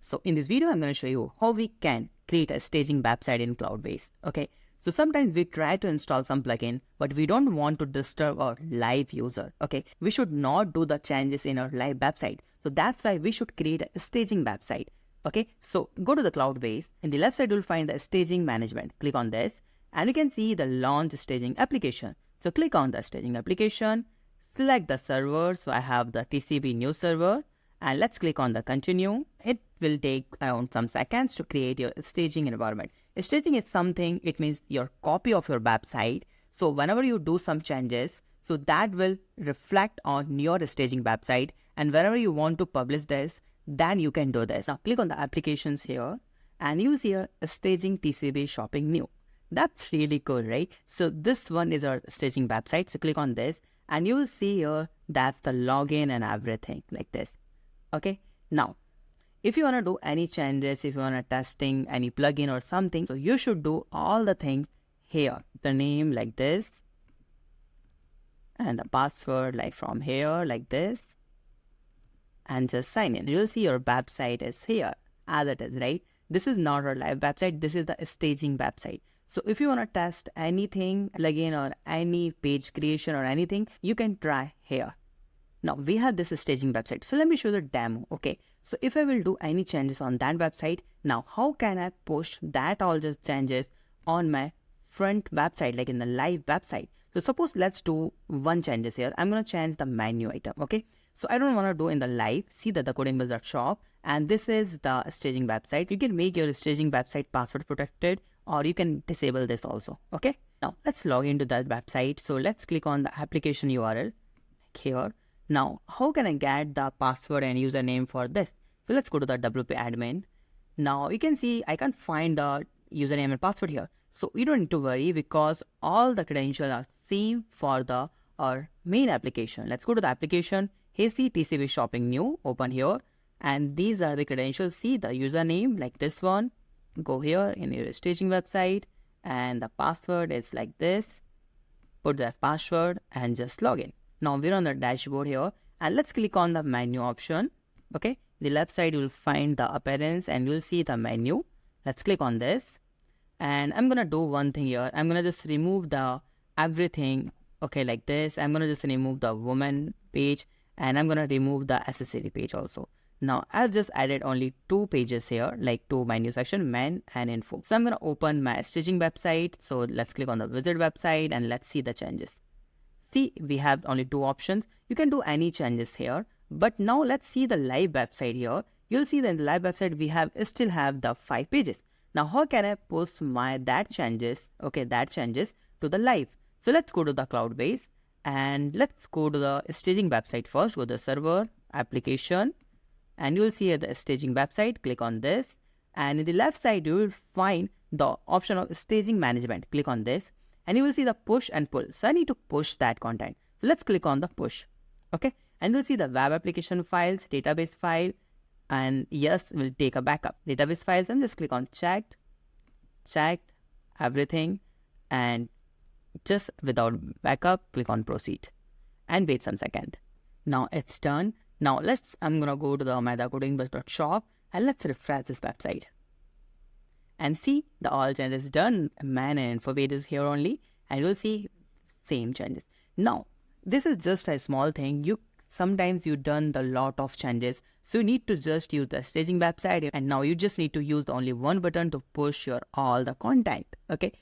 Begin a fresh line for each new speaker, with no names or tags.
So in this video, I'm going to show you how we can create a staging website in Cloudways. Okay. So sometimes we try to install some plugin, but we don't want to disturb our live user. Okay. We should not do the changes in our live website. So that's why we should create a staging website. Okay. So go to the Cloudways. In the left side, you'll find the staging management. Click on this and you can see the launch staging application. So click on the staging application, select the server. So I have the TCP new server. And let's click on the continue. It will take around some seconds to create your staging environment. Staging is something, it means your copy of your website. So whenever you do some changes, so that will reflect on your staging website. And whenever you want to publish this, then you can do this. Now click on the applications here and you will see a staging TCP shopping new. That's really cool, right? So this one is our staging website. So click on this and you will see here that's the login and everything like this. Okay, now if you want to do any changes, if you want to testing any plugin or something, so you should do all the things here. The name like this and the password like from here like this and just sign in. You'll see your website is here as it is, right? This is not our live website. This is the staging website. So if you want to test anything plugin or any page creation or anything, you can try here. Now we have this staging website. So let me show the demo. Okay. So if I will do any changes on that website, now how can I push that all just changes on my front website, like in the live website? So suppose let's do one changes here. I'm going to change the menu item. Okay. So I don't want to do in the live. See that the codingbuzz.shop and this is the staging website. You can make your staging website password protected or you can disable this also. Okay. Now let's log into that website. So let's click on the application URL here. Now, how can I get the password and username for this? So let's go to the WP admin. Now you can see I can't find the username and password here. So you don't need to worry because all the credentials are same for the our main application. Let's go to the application. Here see TCP shopping new, open here. And these are the credentials. See the username like this one. Go here in your staging website and the password is like this. Put that password and just log in. Now we're on the dashboard here and let's click on the menu option. Okay, the left side you will find the appearance and you'll see the menu. Let's click on this and I'm gonna do one thing here. I'm gonna just remove the everything. Okay, like this. I'm gonna just remove the woman page and I'm gonna remove the accessory page also. Now I've just added only two pages here, like two menu section, men and info. So I'm gonna open my staging website. So let's click on the visit website and let's see the changes. See, we have only two options. You can do any changes here. But now let's see the live website here. You'll see that in the live website, we still have the 5 pages. Now, how can I post that changes to the live? So let's go to the Cloudways and let's go to the staging website first. Go to the server, application, and you'll see here the staging website. Click on this. And in the left side, you will find the option of staging management. Click on this. And you will see the push and pull. So I need to push that content. So let's click on the push. Okay. And you'll see the web application files, database file, and yes, we'll take a backup. Database files and just click on checked, everything. And just without backup, click on proceed and wait some second. Now it's done. Now I'm going to go to the codingbuzz.shop and let's refresh this website. And see the all changes done, man and info pages here only, and you'll see same changes. Now, this is just a small thing. Sometimes you done the lot of changes, so you need to just use the staging website, and now you just need to use the only one button to push your all the content. Okay,